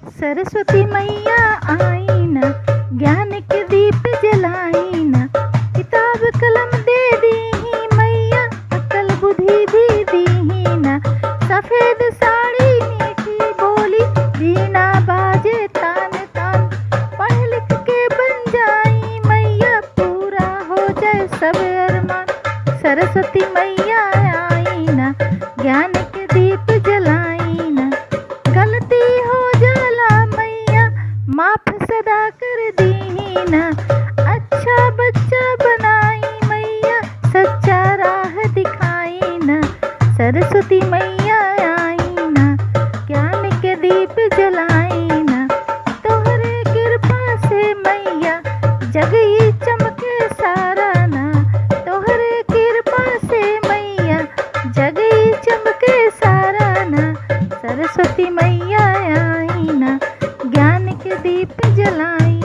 सरस्वती मैया आई ना, ज्ञान के दीप जलाई ना, किताब कलम दे दी मैया, अकल बुद्धि भी दी ना। सफेद साड़ी मीठी बोली, वीणा बाजे तान तान, पढ़ लिख के बन जाई मैया, पूरा हो जाए सब अरमान। सरस्वती मैया आई ना, ज्ञान के दीप जलाई ना, गलती हो जाला मैया, माफ सदा कर दी ना। अच्छा बच्चा बनाई मैया, सच्चा राह दिखाई ना। सरस्वती मैया आई ना, ज्ञान के दीप जलाई ना, तोहरे कृपा से मैया जग ही चमके सारा ना। तोहरे कृपा से मैया जग ही चमके सारा ना। सरस्वती मैया आई ना, ज्ञान के दीप जलाई